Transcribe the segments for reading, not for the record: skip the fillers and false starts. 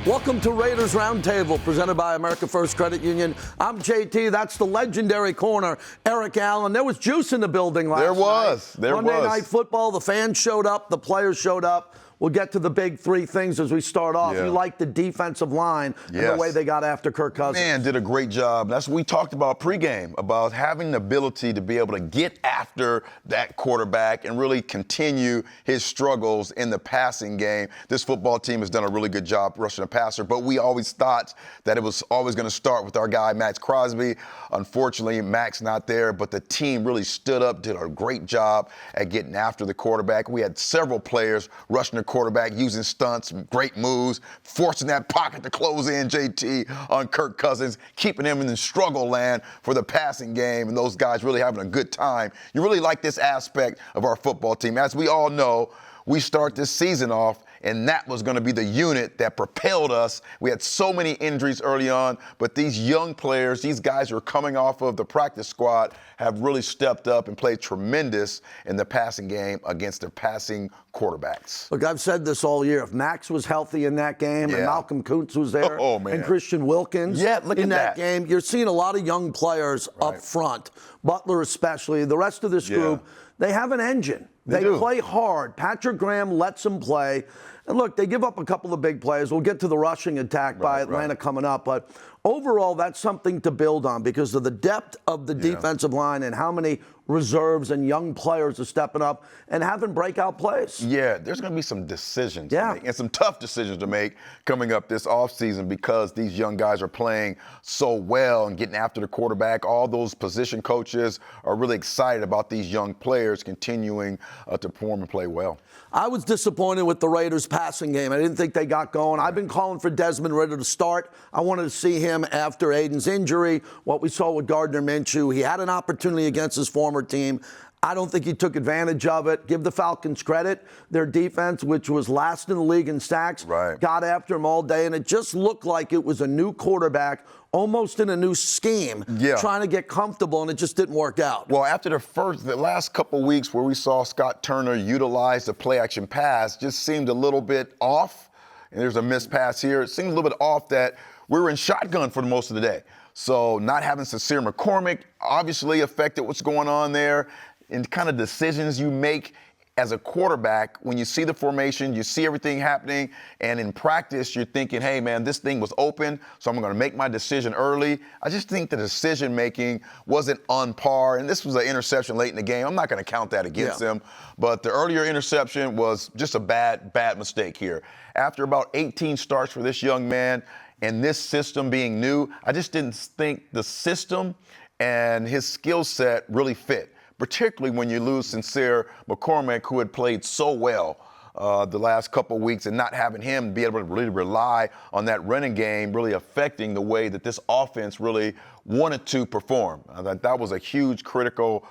Welcome to Raiders Roundtable, presented by America First Credit Union. I'm JT. That's the legendary corner, Eric Allen. There was juice in the building last night. Monday Night Football, the fans showed up, the players showed up. We'll get to the big three things as we start off. You like the defensive line and the way they got after Kirk Cousins. Man, did a great job. That's what we talked about pregame, about having the ability to be able to get after that quarterback and really continue his struggles in the passing game. This football team has done a really good job rushing the passer, but we always thought that it was always going to start with our guy, Max Crosby. Unfortunately, Max not there, but the team really stood up, did a great job at getting after the quarterback. We had several players rushing the quarterback, using stunts, great moves, forcing that pocket to close in, JT, on Kirk Cousins, keeping him in the struggle land for the passing game, and those guys really having a good time. You really like this aspect of our football team. As we all know, we start this season off, and that was going to be the unit that propelled us. We had so many injuries early on, but these young players, these guys who are coming off of the practice squad, have really stepped up and played tremendous in the passing game against their passing quarterbacks. Look, I've said this all year. If Max was healthy in that game and Malcolm Kuntz was there and Christian Wilkins in that game, you're seeing a lot of young players up front, Butler especially. The rest of this group, they have an engine. They play hard. Patrick Graham lets them play. And look, they give up a couple of big plays. We'll get to the rushing attack by Atlanta coming up. But overall, that's something to build on because of the depth of the defensive line and how many reserves and young players are stepping up and having breakout plays. Yeah, there's going to be some decisions to make, and some tough decisions to make coming up this offseason because these young guys are playing so well and getting after the quarterback. All those position coaches are really excited about these young players continuing to perform and play well. I was disappointed with the Raiders' passing game. I didn't think they got going. I've been calling for Desmond Ridder to start. I wanted to see him after Aiden's injury, what we saw with Gardner Minshew. He had an opportunity against his former team. I don't think he took advantage of it. Give the Falcons credit. Their defense, which was last in the league in sacks, got after him all day, and it just looked like it was a new quarterback, almost in a new scheme, trying to get comfortable, and it just didn't work out. Well, after the last couple weeks where we saw Scott Turner utilize the play-action pass, just seemed a little bit off, and there's a missed pass here. It seemed a little bit off that we were in shotgun for most of the day. So not having Sincere McCormick obviously affected what's going on there. And kind of decisions you make as a quarterback when you see the formation, you see everything happening, and in practice you're thinking, hey, man, this thing was open, so I'm going to make my decision early. I just think the decision-making wasn't on par, and this was an interception late in the game. I'm not going to count that against him, but the earlier interception was just a bad mistake here. After about 18 starts for this young man and this system being new, I just didn't think the system and his skill set really fit, particularly when you lose Sincere McCormick, who had played so well the last couple of weeks, and not having him be able to really rely on that running game really affecting the way that this offense really wanted to perform. That was a huge critical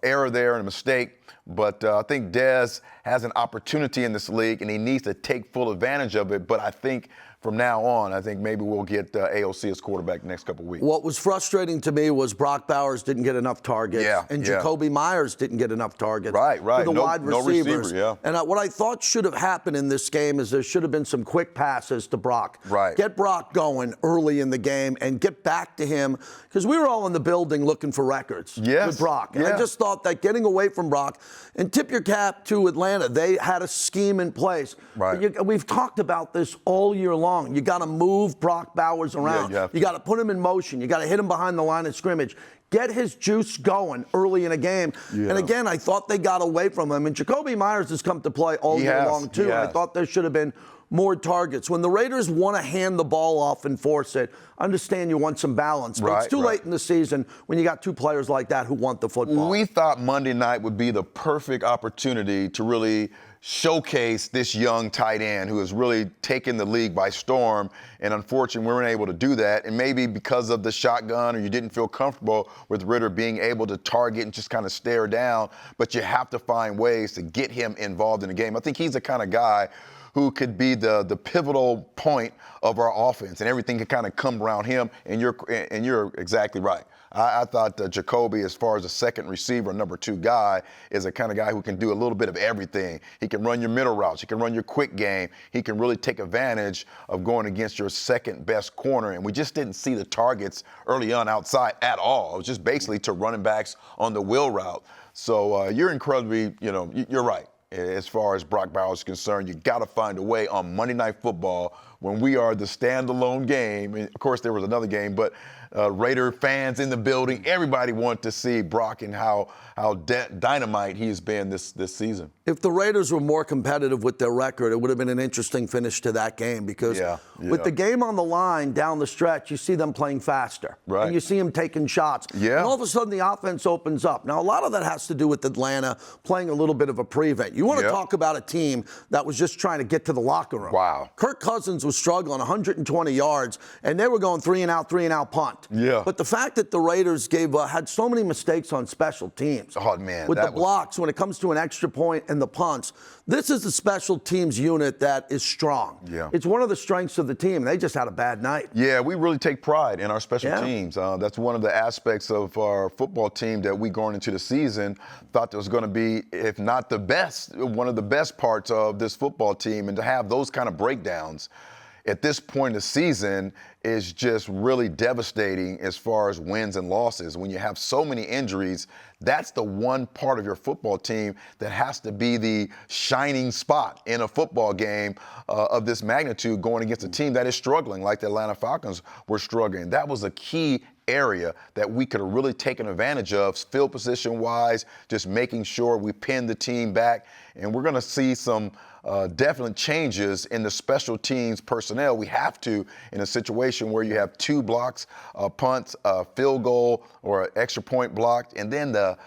error there and a mistake. But I think Dez has an opportunity in this league, and he needs to take full advantage of it. But I think from now on, I think maybe we'll get AOC as quarterback the next couple of weeks. What was frustrating to me was Brock Bowers didn't get enough targets, and Jacoby Myers didn't get enough targets for the wide receivers. And what I thought should have happened in this game is there should have been some quick passes to Brock. Get Brock going early in the game and get back to him, because we were all in the building looking for records with Brock. And I just thought that getting away from Brock, and tip your cap to Atlanta, they had a scheme in place. We've talked about this all year long. You got to move Brock Bowers around. You got to put him in motion. You got to hit him behind the line of scrimmage. Get his juice going early in a game. And again, I thought they got away from him. And Jacoby Myers has come to play all year long, too. I thought there should have been more targets. When the Raiders want to hand the ball off and force it, understand you want some balance, but it's too late in the season when you got two players like that who want the football. We thought Monday night would be the perfect opportunity to really showcase this young tight end who has really taken the league by storm, and unfortunately we weren't able to do that. And maybe because of the shotgun, or you didn't feel comfortable with Ridder being able to target and just kind of stare down, but you have to find ways to get him involved in the game. I think he's the kind of guy who could be the pivotal point of our offense, and everything can kind of come around him. And you're exactly right. I thought Jacoby, as far as a second receiver, number 2 guy, is a kind of guy who can do a little bit of everything. He can run your middle routes. He can run your quick game. He can really take advantage of going against your second best corner. And we just didn't see the targets early on outside at all. It was just basically to running backs on the wheel route. So you're incredibly, you're right. As far as Brock Bowers is concerned, you got to find a way on Monday Night Football when we are the standalone game. And of course, there was another game, but Raider fans in the building, everybody wanted to see Brock and how dynamite he has been this season. If the Raiders were more competitive with their record, it would have been an interesting finish to that game because with the game on the line down the stretch, you see them playing faster. Right. And you see them taking shots. Yeah. And all of a sudden, the offense opens up. Now, a lot of that has to do with Atlanta playing a little bit of a prevent. You want to talk about a team that was just trying to get to the locker room. Wow. Kirk Cousins was struggling 120 yards, and they were going 3-and-out punt. Yeah. But the fact that the Raiders had so many mistakes on special teams. Oh, man. With the blocks, when it comes to an extra point and the punts, this is the special teams unit that is strong. Yeah. It's one of the strengths of the team. They just had a bad night. Yeah, we really take pride in our special teams. That's one of the aspects of our football team that we going into the season thought there was going to be, if not the best, one of the best parts of this football team. And to have those kind of breakdowns at this point in the season is just really devastating as far as wins and losses. When you have so many injuries, that's the one part of your football team that has to be the shining spot in a football game of this magnitude going against a team that is struggling like the Atlanta Falcons were struggling. That was a key area that we could have really taken advantage of, field position-wise, just making sure we pin the team back. And we're going to see some definite changes in the special teams personnel. We have to in a situation where you have 2 blocks, punts, a field goal, or an extra point blocked, and then the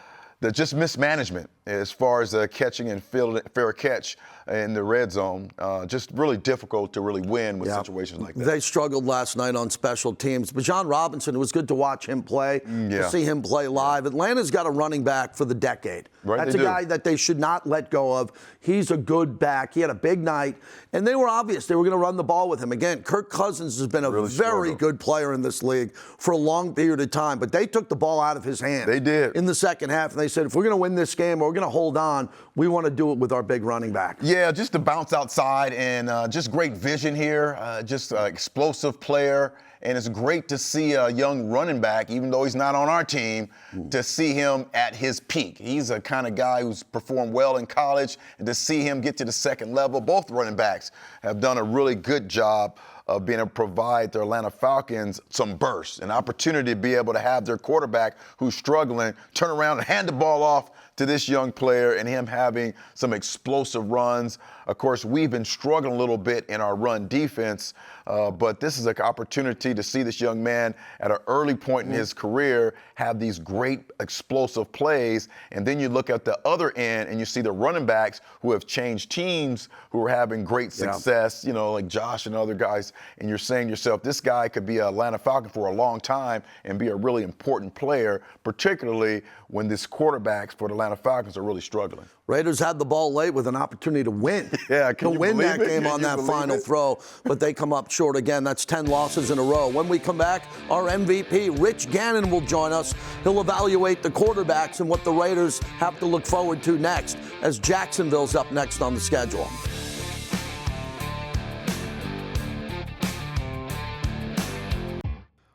just mismanagement as far as catching and fair catch in the red zone. Just really difficult to really win with situations like that. They struggled last night on special teams. But John Robinson, it was good to watch him play, to see him play live. Atlanta's got a running back for the decade. Right, that's a guy that they should not let go of. He's a good back. He had a big night. And they were obvious. They were going to run the ball with him. Again, Kirk Cousins has been a very good player in this league for a long period of time. But they took the ball out of his hands. They did. In the second half. And they said, if we're going to win this game or we're going to hold on, we want to do it with our big running back. Yeah, just to bounce outside and just great vision here. Just an explosive player. And it's great to see a young running back, even though he's not on our team, to see him at his peak. He's a kind of guy who's performed well in college, and to see him get to the second level, both running backs have done a really good job of being able to provide the Atlanta Falcons some bursts, an opportunity to be able to have their quarterback who's struggling turn around and hand the ball off to this young player and him having some explosive runs. Of course, we've been struggling a little bit in our run defense, but this is an opportunity to see this young man at an early point in his career have these great explosive plays. And then you look at the other end and you see the running backs who have changed teams, who are having great success, like Josh and other guys. And you're saying to yourself, this guy could be an Atlanta Falcon for a long time and be a really important player, particularly when these quarterbacks for the Atlanta Falcons are really struggling. Raiders had the ball late with an opportunity to win. To win that game on that final throw, but they come up short again. That's 10 losses in a row. When we come back, our MVP, Rich Gannon, will join us. He'll evaluate the quarterbacks and what the Raiders have to look forward to next, as Jacksonville's up next on the schedule.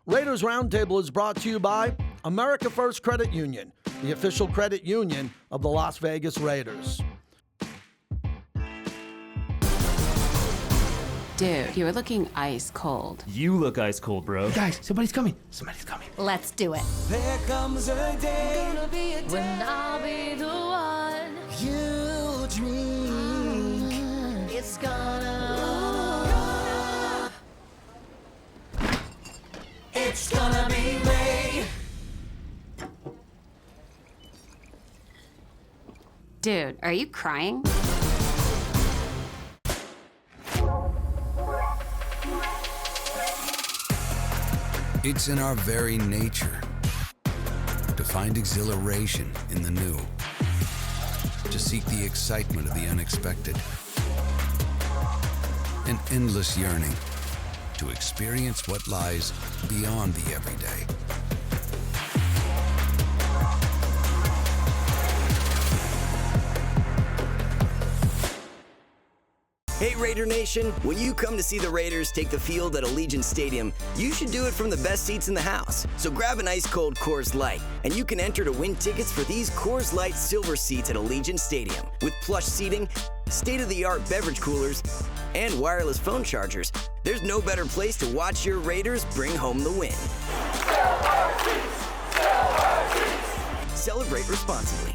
Raiders Roundtable is brought to you by America First Credit Union, the official credit union of the Las Vegas Raiders. Dude, you're looking ice cold. You look ice cold, bro. Guys, somebody's coming. Somebody's coming. Let's do it. There comes a day, gonna be a day when I'll be the one you dream. It's gonna be Ray. Dude, are you crying? It's in our very nature to find exhilaration in the new, to seek the excitement of the unexpected, an endless yearning to experience what lies beyond the everyday. Raider Nation, when you come to see the Raiders take the field at Allegiant Stadium, you should do it from the best seats in the house. So grab an ice-cold Coors Light, and you can enter to win tickets for these Coors Light silver seats at Allegiant Stadium. With plush seating, state-of-the-art beverage coolers, and wireless phone chargers, there's no better place to watch your Raiders bring home the win. Celebrate responsibly.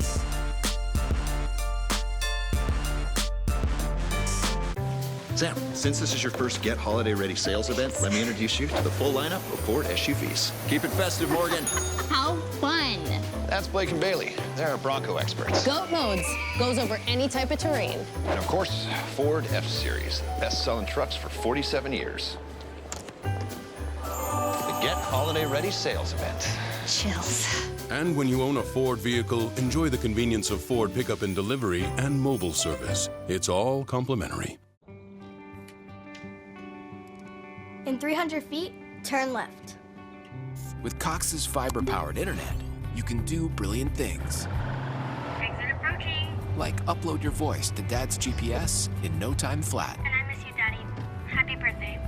Sam, since this is your first Get Holiday Ready sales event, let me introduce you to the full lineup of Ford SUVs. Keep it festive, Morgan. How fun. That's Blake and Bailey. They're our Bronco experts. Goat Modes goes over any type of terrain. And of course, Ford F-Series, best-selling trucks for 47 years. The Get Holiday Ready sales event. Chills. And when you own a Ford vehicle, enjoy the convenience of Ford pickup and delivery and mobile service. It's all complimentary. In 300 feet, turn left. With Cox's fiber-powered internet, you can do brilliant things. Exit approaching. Like upload your voice to Dad's GPS in no time flat. And I miss you, Daddy. Happy birthday.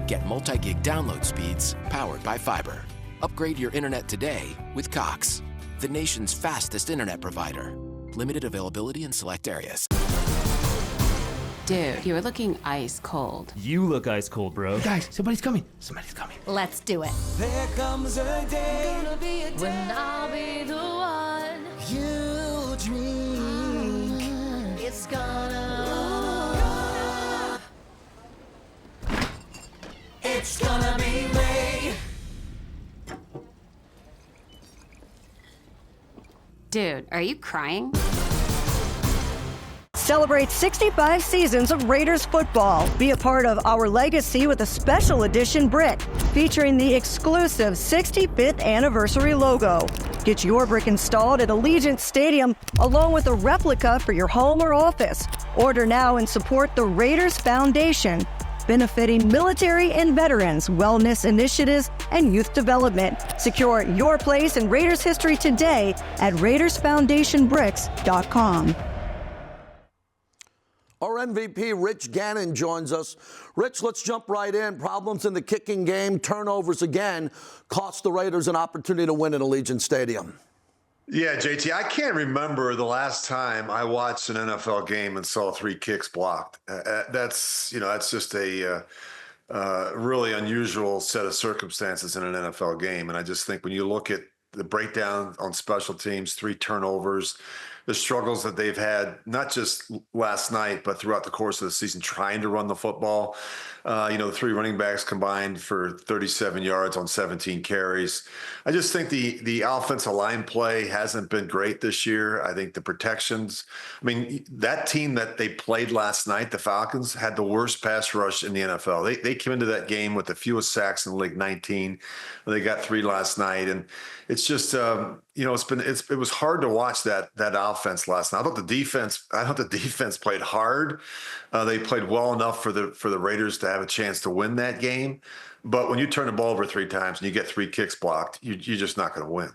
Get multi-gig download speeds powered by fiber. Upgrade your internet today with Cox, the nation's fastest internet provider. Limited availability in select areas. Dude, you are looking ice cold. You look ice cold, bro. Guys, somebody's coming. Somebody's coming. Let's do it. There comes a day When I'll be the one. you dream. It's gonna. It's gonna be Ray. Dude, are you crying? Celebrate 65 seasons of Raiders football. Be a part of our legacy with a special edition brick featuring the exclusive 65th anniversary logo. Get your brick installed at Allegiant Stadium along with a replica for your home or office. Order now and support the Raiders Foundation, benefiting military and veterans, wellness initiatives, and youth development. Secure your place in Raiders history today at RaidersFoundationBricks.com. Our MVP, Rich Gannon, joins us. Rich, let's jump right in. Problems in the kicking game, turnovers again, cost the Raiders an opportunity to win at Allegiant Stadium. Yeah, JT, I can't remember the last time I watched an NFL game and saw 3 kicks blocked. That's just a really unusual set of circumstances in an NFL game. And I just think when you look at the breakdown on special teams, 3 turnovers, the struggles that they've had, not just last night, but throughout the course of the season, trying to run the football. The 3 running backs combined for 37 yards on 17 carries. I just think the offensive line play hasn't been great this year. I think the protections, that team that they played last night, the Falcons, had the worst pass rush in the NFL. They came into that game with the fewest sacks in the league, 19. They got 3 last night. And it's just, it was hard to watch that offense last night. I thought the defense played hard. They played well enough for the Raiders to have a chance to win that game. But when you turn the ball over 3 times and you get 3 kicks blocked, you're just not going to win.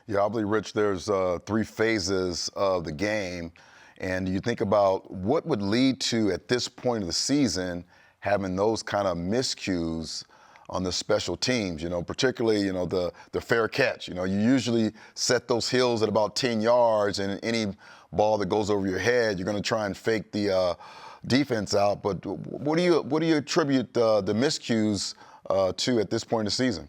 Yeah, I believe, Rich, there's 3 phases of the game. And you think about what would lead to, at this point of the season, having those kind of miscues on the special teams, particularly, the fair catch. You usually set those hills at about 10 yards, and any ball that goes over your head, you're going to try and fake the defense out. But what do you attribute the miscues to at this point in the season?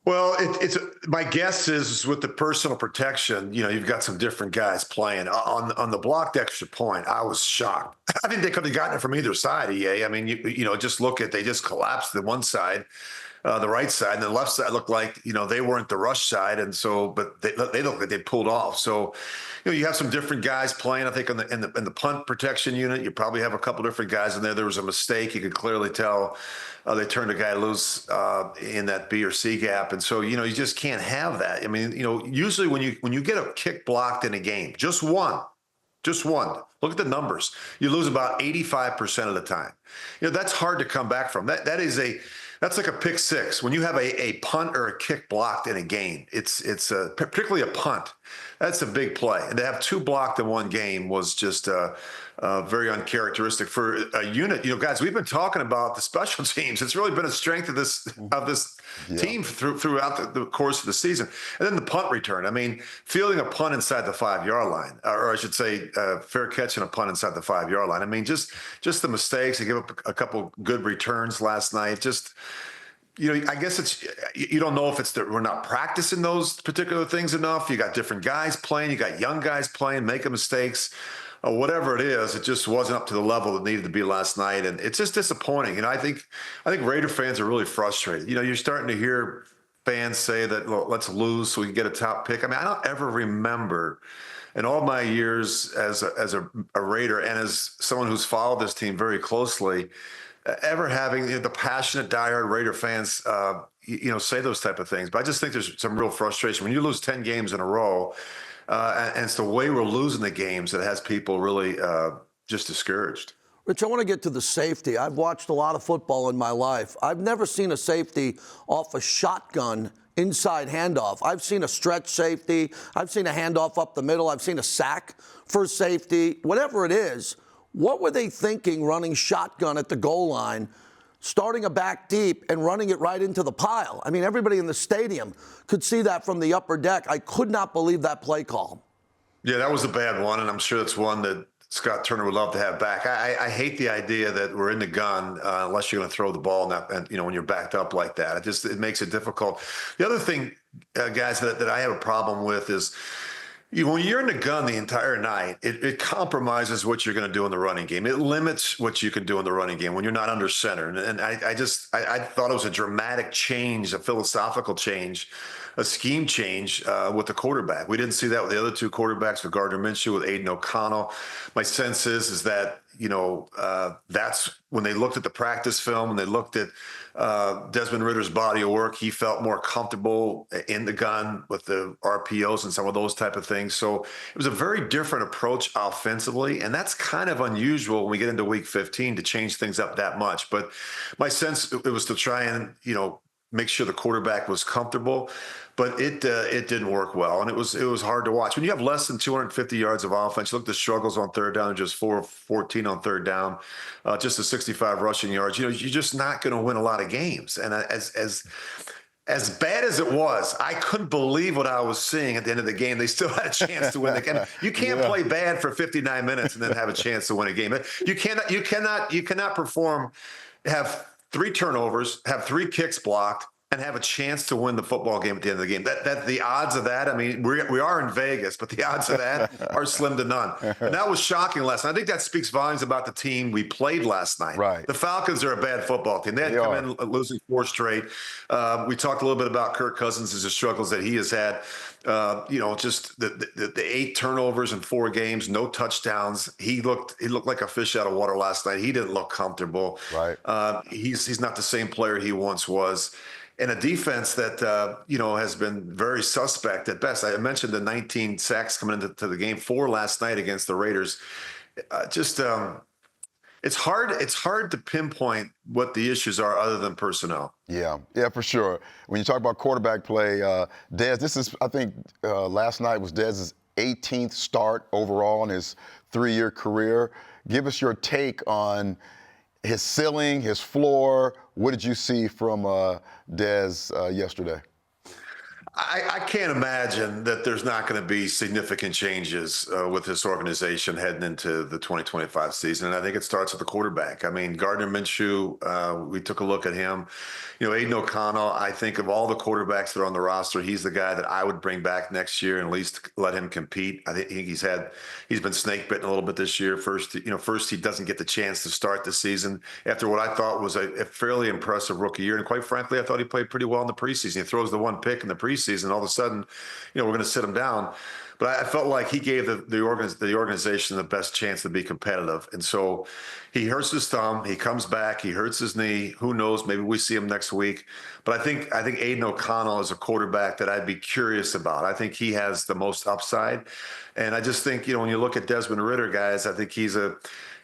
Well, it's my guess is with the personal protection, you've got some different guys playing. On the blocked extra point, I was shocked. I think they could have gotten it from either side, EA. Just look at, they just collapsed the one side, the right side, and the left side looked like, they weren't the rush side. And so, but they looked like they pulled off. So, you have some different guys playing. I think in the punt protection unit, you probably have a couple different guys in there. There was a mistake. You could clearly tell they turned a guy loose in that B or C gap. And so, you just can't have that. Usually when you get a kick blocked in a game, just one, look at the numbers. You lose about 85% of the time. That's hard to come back from. That is That's like a pick six. When you have a punt or a kick blocked in a game, it's particularly a punt. That's a big play. And to have two blocked in one game was just very uncharacteristic for a unit. Guys, we've been talking about the special teams. It's really been a strength of this team throughout the course of the season. And then the punt return. I mean, fielding a punt inside the 5-yard line, or I should say, fair catch and a punt inside the 5-yard line. I mean, just the mistakes. They gave up a couple good returns last night. Just, I guess you don't know if it's that we're not practicing those particular things enough. You got different guys playing. You got young guys playing, making mistakes. Whatever it is, it just wasn't up to the level that needed to be last night, and it's just disappointing. I think Raider fans are really frustrated. You're starting to hear fans say that, well, let's lose so we can get a top pick. I mean, I don't ever remember in all my years as a Raider and as someone who's followed this team very closely, ever having the passionate diehard Raider fans, say those type of things. But I just think there's some real frustration when you lose 10 games in a row. And it's the way we're losing the games that has people really just discouraged. Rich, I want to get to the safety. I've watched a lot of football in my life. I've never seen a safety off a shotgun inside handoff. I've seen a stretch safety. I've seen a handoff up the middle. I've seen a sack for safety. Whatever it is, what were they thinking running shotgun at the goal line, starting a back deep and running it right into the pile? I mean, everybody in the stadium could see that from the upper deck. I could not believe that play call. Yeah, that was a bad one, and I'm sure that's one that Scott Turner would love to have back. I hate the idea that we're in the gun unless you're going to throw the ball, and when you're backed up like that. It makes it difficult. The other thing, guys, that I have a problem with is, when you're in the gun the entire night, it compromises what you're going to do in the running game. It limits what you can do in the running game when you're not under center. And I thought it was a dramatic change, a philosophical change, a scheme change with the quarterback. We didn't see that with the other two quarterbacks, with Gardner Minshew, with Aiden O'Connell. My sense is that, that's when they looked at the practice film and they looked at Desmond Ritter's body of work, he felt more comfortable in the gun with the RPOs and some of those type of things. So it was a very different approach offensively, and that's kind of unusual when we get into week 15 to change things up that much. But my sense, it was to try and, make sure the quarterback was comfortable, but it didn't work well, and it was hard to watch. When you have less than 250 yards of offense, look at the struggles on third down, just 4-14 on third down, just a 65 rushing yards. You're just not going to win a lot of games. And as bad as it was, I couldn't believe what I was seeing at the end of the game. They still had a chance to win the game. You can't play bad for 59 minutes and then have a chance to win a game. You cannot perform, have 3 turnovers, have 3 kicks blocked, and have a chance to win the football game at the end of the game. That the odds of that, I mean, we are in Vegas, but the odds of that are slim to none. And that was shocking last night. I think that speaks volumes about the team we played last night. Right. The Falcons are a bad football team. They had come in losing 4 straight. We talked a little bit about Kirk Cousins and the struggles that he has had. Just the 8 turnovers in 4 games, no touchdowns. He looked like a fish out of water last night. He didn't look comfortable. Right. He's not the same player he once was. And a defense that, has been very suspect at best. I mentioned the 19 sacks coming into the game, 4 last night against the Raiders. It's hard to pinpoint what the issues are other than personnel. Yeah, for sure. When you talk about quarterback play, Dez, this is, I think, last night was Dez's 18th start overall in his 3-year career. Give us your take on his ceiling, his floor. What did you see from Dez yesterday? I can't imagine that there's not going to be significant changes with this organization heading into the 2025 season. And I think it starts with the quarterback. I mean, Gardner Minshew, we took a look at him. Aiden O'Connell, I think of all the quarterbacks that are on the roster, he's the guy that I would bring back next year and at least let him compete. I think he's been snake bitten a little bit this year. First he doesn't get the chance to start the season after what I thought was a fairly impressive rookie year. And quite frankly, I thought he played pretty well in the preseason. He throws the 1 pick in the preseason. All of a sudden, we're going to sit him down. But I felt like he gave the organization the best chance to be competitive. And so he hurts his thumb. He comes back. He hurts his knee. Who knows? Maybe we see him next week. But I think Aiden O'Connell is a quarterback that I'd be curious about. I think he has the most upside. And I just think, when you look at Desmond Ridder, guys, I think he's a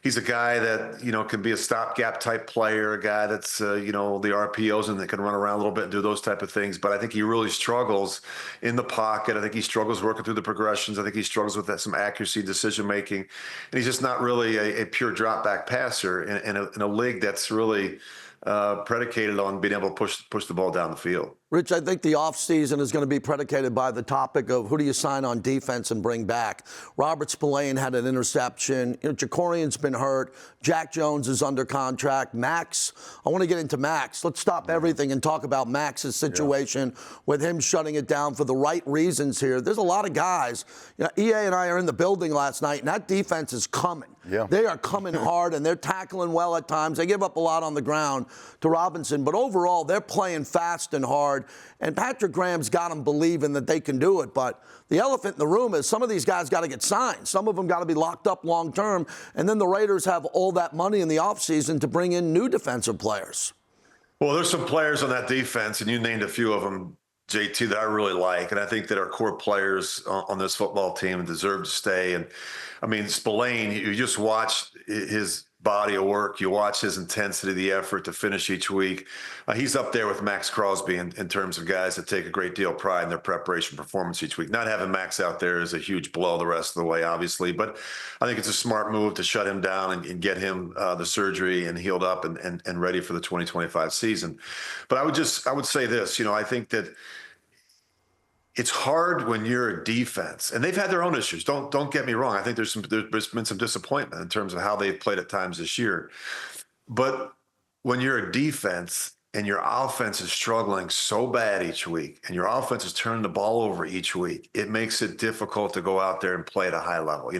guy that, can be a stopgap type player, a guy that's, the RPOs and that can run around a little bit and do those type of things. But I think he really struggles in the pocket. I think he struggles working through the progressions. I think he struggles with some accuracy, decision making. And he's just not really a pure drop back passer in a league that's really predicated on being able to push the ball down the field. Rich, I think the offseason is going to be predicated by the topic of who do you sign on defense and bring back. Robert Spillane had an interception. Jacorian's been hurt. Jack Jones is under contract. Max, I want to get into Max. Let's stop everything and talk about Max's situation with him shutting it down for the right reasons here. There's a lot of guys. EA and I are in the building last night, and that defense is coming. Yeah. They are coming hard, and they're tackling well at times. They give up a lot on the ground to Robinson, but overall, they're playing fast and hard. And Patrick Graham's got them believing that they can do it. But the elephant in the room is some of these guys got to get signed. Some of them got to be locked up long term. And then the Raiders have all that money in the offseason to bring in new defensive players. Well, there's some players on that defense, and you named a few of them, JT, that I really like. And I think that our core players on this football team deserve to stay. And, Spillane, you just watch his body of work. You watch his intensity, the effort to finish each week. He's up there with Max Crosby in terms of guys that take a great deal of pride in their preparation performance each week. Not having Max out there is a huge blow the rest of the way, obviously, but I think it's a smart move to shut him down and get him the surgery and healed up and ready for the 2025 season. But I would say this, I think that it's hard when you're a defense, and they've had their own issues. Don't get me wrong. I think there's been some disappointment in terms of how they've played at times this year. But when you're a defense and your offense is struggling so bad each week, and your offense is turning the ball over each week, it makes it difficult to go out there and play at a high level.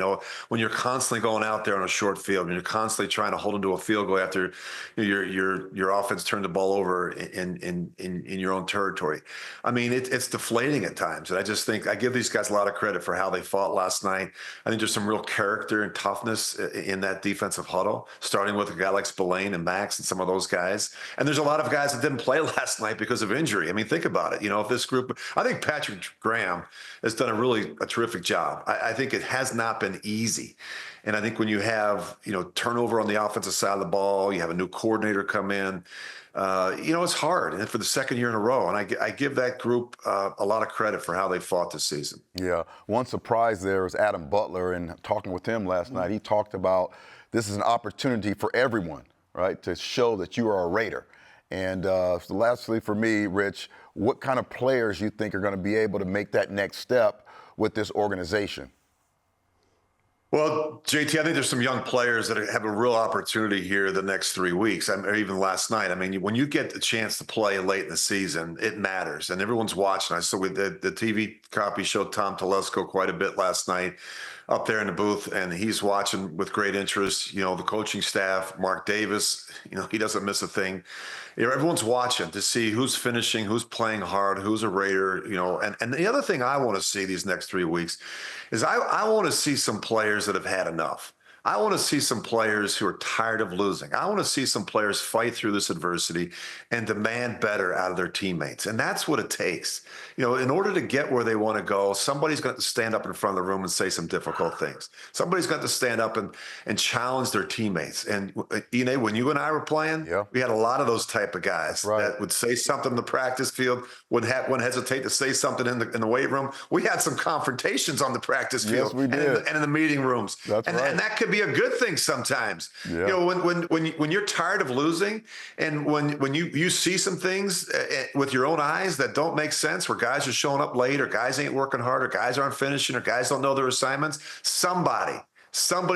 When you're constantly going out there on a short field, and you're constantly trying to hold into a field goal after your offense turned the ball over in your own territory. It's deflating at times. And I just think I give these guys a lot of credit for how they fought last night. I think there's some real character and toughness in that defensive huddle, starting with a guy like Spillane and Max and some of those guys. And there's a lot of guys that didn't play last night because of injury. Think about it. If this group, I think Patrick Graham has done a terrific job. I think it has not been easy. And I think when you have, turnover on the offensive side of the ball, you have a new coordinator come in, it's hard. And for the second year in a row, and I give that group a lot of credit for how they fought this season. Yeah. One surprise there was Adam Butler, and talking with him last night, he talked about this is an opportunity for everyone, right, to show that you are a Raider. And lastly, for me, Rich, what kind of players you think are going to be able to make that next step with this organization? Well, JT, I think there's some young players that have a real opportunity here the next 3 weeks, or even last night. When you get the chance to play late in the season, it matters, and everyone's watching. I saw the TV copy showed Tom Telesco quite a bit last night up there in the booth, and he's watching with great interest. The coaching staff, Mark Davis, he doesn't miss a thing. Everyone's watching to see who's finishing, who's playing hard, who's a Raider, and the other thing I want to see these next 3 weeks is I want to see some players that have had enough. I want to see some players who are tired of losing. I want to see some players fight through this adversity and demand better out of their teammates. And that's what it takes. In order to get where they want to go, somebody's got to stand up in front of the room and say some difficult things. Somebody's got to stand up and challenge their teammates. And, when you and I were playing, we had a lot of those type of guys that would say something in the practice field, wouldn't hesitate to say something in the weight room. We had some confrontations on the practice field. Yes, we did. And in the meeting rooms. That's right. And that could be a good thing sometimes. Yeah. When you're tired of losing, and when you see some things with your own eyes that don't make sense, where guys are showing up late, or guys ain't working hard, or guys aren't finishing, or guys don't know their assignments, somebody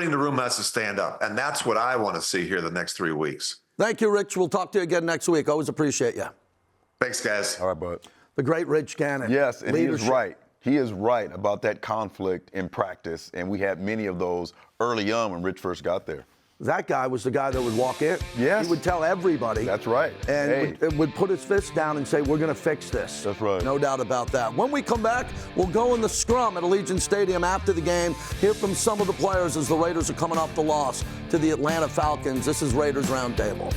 in the room has to stand up. And that's what I want to see here the next 3 weeks. Thank you, Rich. We'll talk to you again next week. Always appreciate you. Thanks, guys. All right, bud. The great Rich Gannon. Yes, and he is right. He is right about that conflict in practice, and we had many of those early on when Rich first got there. That guy was the guy that would walk in. Yes. He would tell everybody. That's right. And would put his fist down and say, we're going to fix this. That's right. No doubt about that. When we come back, we'll go in the scrum at Allegiant Stadium after the game, hear from some of the players as the Raiders are coming off the loss to the Atlanta Falcons. This is Raiders Roundtable.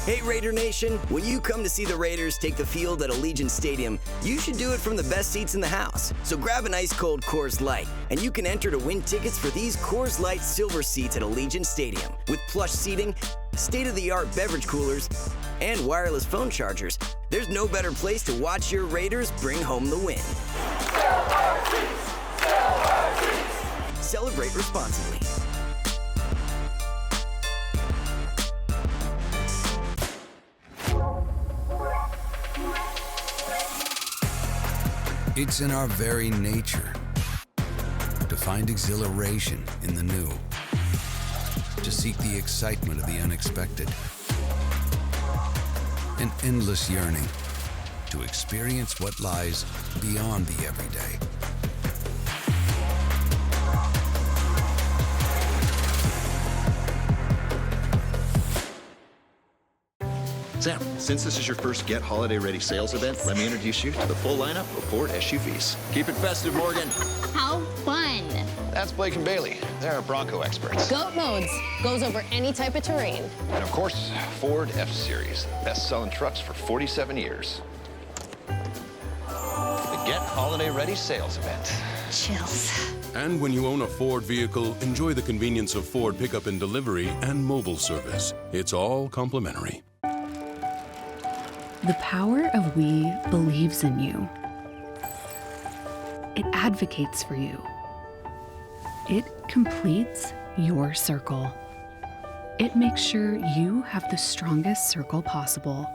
Hey Raider Nation, when you come to see the Raiders take the field at Allegiant Stadium, you should do it from the best seats in the house. So grab an ice cold Coors Light, and you can enter to win tickets for these Coors Light silver seats at Allegiant Stadium. With plush seating, state-of-the-art beverage coolers, and wireless phone chargers, there's no better place to watch your Raiders bring home the win. Celebrate responsibly. It's in our very nature to find exhilaration in the new, to seek the excitement of the unexpected, an endless yearning to experience what lies beyond the everyday. Sam, since this is your first Get Holiday Ready sales event, let me introduce you to the full lineup of Ford SUVs. Keep it festive, Morgan. How fun. That's Blake and Bailey. They're Bronco experts. Goat modes. Goes over any type of terrain. And of course, Ford F-Series. Best-selling trucks for 47 years. The Get Holiday Ready sales event. Chills. And when you own a Ford vehicle, enjoy the convenience of Ford pickup and delivery and mobile service. It's all complimentary. The power of we believes in you. It advocates for you. It completes your circle. It makes sure you have the strongest circle possible.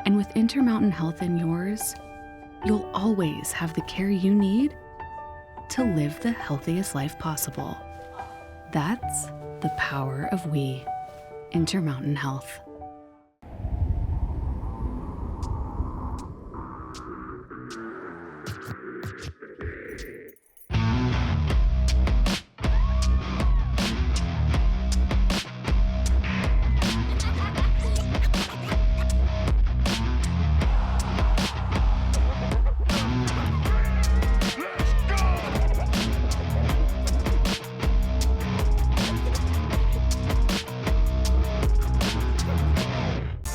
And with Intermountain Health in yours, you'll always have the care you need to live the healthiest life possible. That's the power of we. Intermountain Health.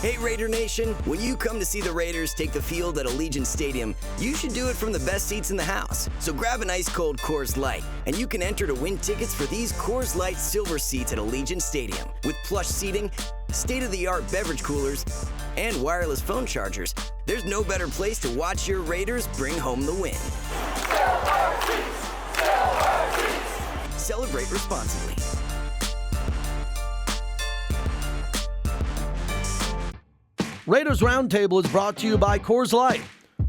Hey Raider Nation, when you come to see the Raiders take the field at Allegiant Stadium, you should do it from the best seats in the house. So grab an ice cold Coors Light, and you can enter to win tickets for these Coors Light silver seats at Allegiant Stadium. With plush seating, state-of-the-art beverage coolers, and wireless phone chargers, there's no better place to watch your Raiders bring home the win. Celebrate responsibly. Raiders Roundtable is brought to you by Coors Light.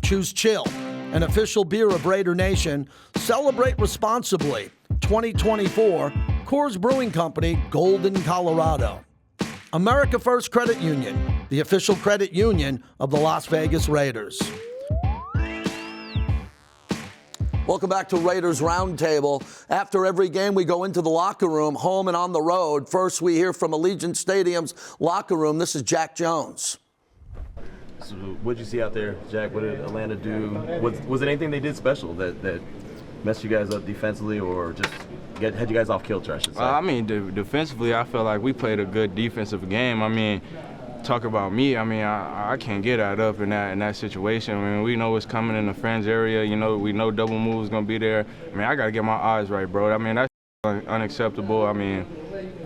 Choose chill, an official beer of Raider Nation. Celebrate responsibly. 2024, Coors Brewing Company, Golden, Colorado. America First Credit Union, the official credit union of the Las Vegas Raiders. Welcome back to Raiders Roundtable. After every game, we go into the locker room, home and on the road. First, we hear from Allegiant Stadium's locker room. This is Jack Jones. So what did you see out there, Jack? What did Atlanta do? Was it anything they did special that messed you guys up defensively, or just had you guys off kilter, I should say? I mean, defensively, I felt like we played a good defensive game. I mean, talk about me. I mean, I can't get out up in that situation. I mean, we know what's coming in the fringe area. You know, we know double moves gonna be there. I mean, I gotta get my eyes right, bro. I mean, that's unacceptable. I mean,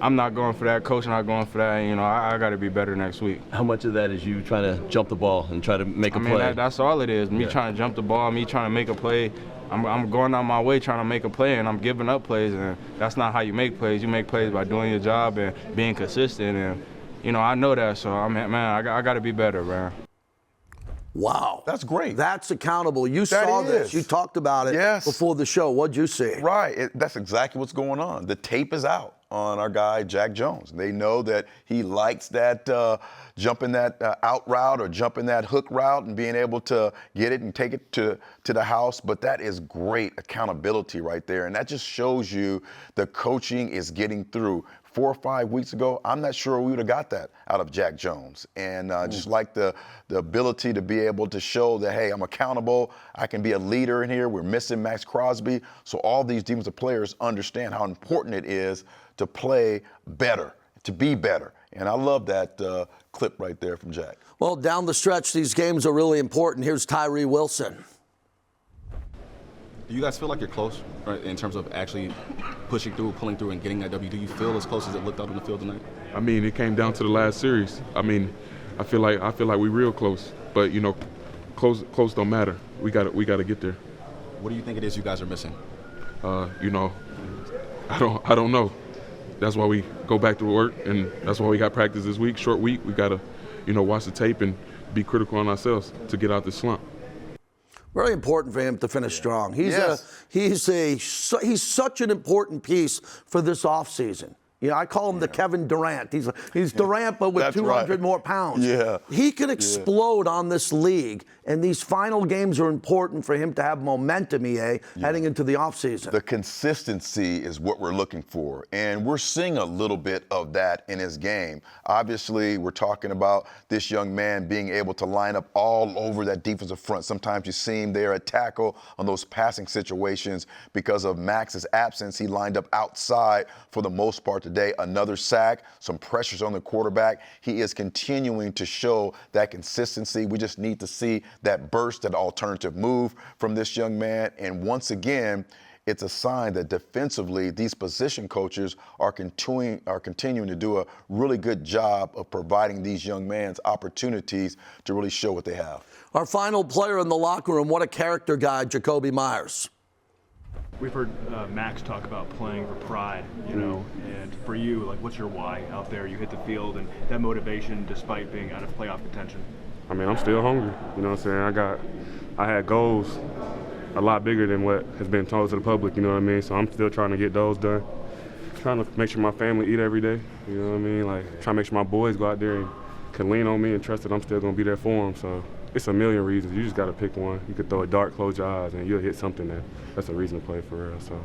I'm not going for that. Coach not going for that. You know, I got to be better next week. How much of that is you trying to jump the ball and try to make a play? I mean, that's all it is. Me trying to jump the ball, me trying to make a play. I'm going out my way trying to make a play, and I'm giving up plays, and that's not how you make plays. You make plays by doing your job and being consistent, and, you know, I know that, so, I mean, man, I got to be better, man. Wow. That's great. That's accountable. You saw this. You talked about it before the show. What'd you see? Right. That's exactly what's going on. The tape is out on our guy, Jack Jones. They know that he likes that jumping that out route or jumping that hook route and being able to get it and take it to the house. But that is great accountability right there. And that just shows you the coaching is getting through. 4 or 5 weeks ago, I'm not sure we would have got that out of Jack Jones. And just like the ability to be able to show that, hey, I'm accountable, I can be a leader in here. We're missing Max Crosby. So all these defensive players understand how important it is to play better, to be better. And I love that clip right there from Jack. Well, down the stretch, these games are really important. Here's Tyree Wilson. Do you guys feel like you're close, right, in terms of actually pushing through, pulling through, and getting that W? Do you feel as close as it looked out on the field tonight? I mean, it came down to the last series. I mean, I feel like we real close, but you know, close don't matter. We got to get there. What do you think it is you guys are missing? You know, I don't know. That's why we go back to work, and that's why we got practice this week. Short week. We got to, you know, watch the tape and be critical on ourselves to get out this slump. Very important for him to finish strong. He's such an important piece for this offseason. You know, I call him the Kevin Durant. He's Durant, but with 200 more pounds. Yeah. He can explode on this league, and these final games are important for him to have momentum, heading into the offseason. The consistency is what we're looking for, and we're seeing a little bit of that in his game. Obviously, we're talking about this young man being able to line up all over that defensive front. Sometimes you see him there at tackle on those passing situations. Because of Max's absence, he lined up outside for the most part today. Another sack, some pressures on the quarterback. He is continuing to show that consistency. We just need to see that burst, that alternative move from this young man. And once again, it's a sign that defensively, these position coaches are continuing to do a really good job of providing these young men opportunities to really show what they have. Our final player in the locker room, what a character guy, Jakobi Meyers. We've heard Max talk about playing for pride, you know, and for you, like, what's your why out there? You hit the field and that motivation despite being out of playoff contention. I mean, I'm still hungry. You know what I'm saying? I had goals a lot bigger than what has been told to the public, you know what I mean? So I'm still trying to get those done. Trying to make sure my family eat every day, you know what I mean? Like, trying to make sure my boys go out there and can lean on me and trust that I'm still going to be there for them. So it's a million reasons. You just got to pick one. You could throw a dart, close your eyes, and you'll hit something that's a reason to play for real. So.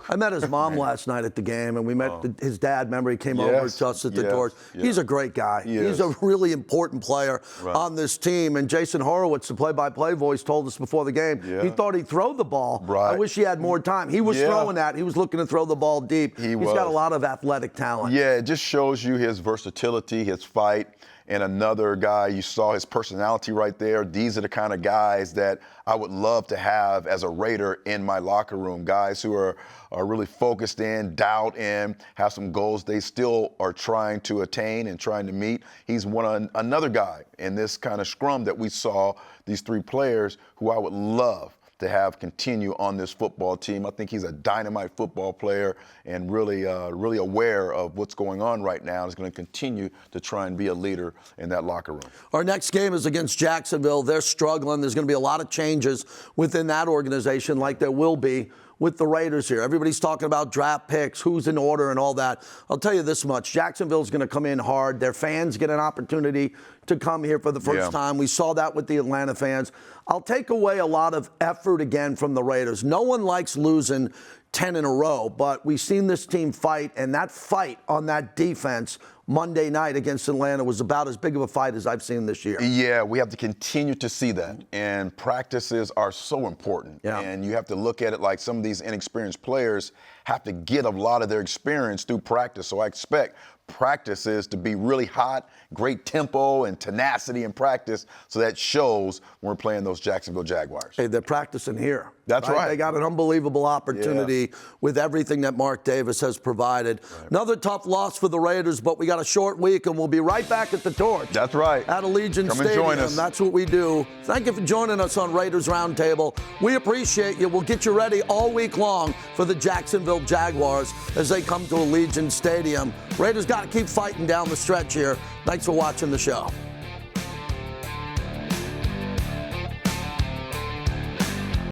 I met his mom last night at the game, and we met his dad. Remember, he came over to us at the doors. He's a great guy. He's a really important player on this team. And Jason Horowitz, the play-by-play voice, told us before the game he thought he'd throw the ball. I wish he had more time. He was throwing that. He was looking to throw the ball deep. He's got a lot of athletic talent. Yeah, it just shows you his versatility, his fight. And another guy, you saw his personality right there. These are the kind of guys that I would love to have as a Raider in my locker room. Guys who are really focused in, dialed in, have some goals they still are trying to attain and trying to meet. He's another guy in this kind of scrum that we saw, these three players who I would love to have continue on this football team. I think he's a dynamite football player and really aware of what's going on right now. Is going to continue to try and be a leader in that locker room. Our next game is against Jacksonville. They're struggling. There's going to be a lot of changes within that organization, like there will be with the Raiders here. Everybody's talking about draft picks, who's in order and all that. I'll tell you this much. Jacksonville's going to come in hard. Their fans get an opportunity to come here for the first time. We saw that with the Atlanta fans. I'll take away a lot of effort again from the Raiders. No one likes losing 10 in a row, but we've seen this team fight, and that fight on that defense Monday night against Atlanta was about as big of a fight as I've seen this year. Yeah, we have to continue to see that. And practices are so important. And you have to look at it like some of these inexperienced players have to get a lot of their experience through practice. So I expect practices to be really hot, great tempo and tenacity in practice. So that shows when we're playing those Jacksonville Jaguars. Hey, they're practicing here. That's right. They got an unbelievable opportunity with everything that Mark Davis has provided. Another tough loss for the Raiders, but we got a short week, and we'll be right back at the Torch. That's right. At Allegiant Stadium. Come and join us. That's what we do. Thank you for joining us on Raiders Roundtable. We appreciate you. We'll get you ready all week long for the Jacksonville Jaguars as they come to Allegiant Stadium. Raiders got to keep fighting down the stretch here. Thanks for watching the show.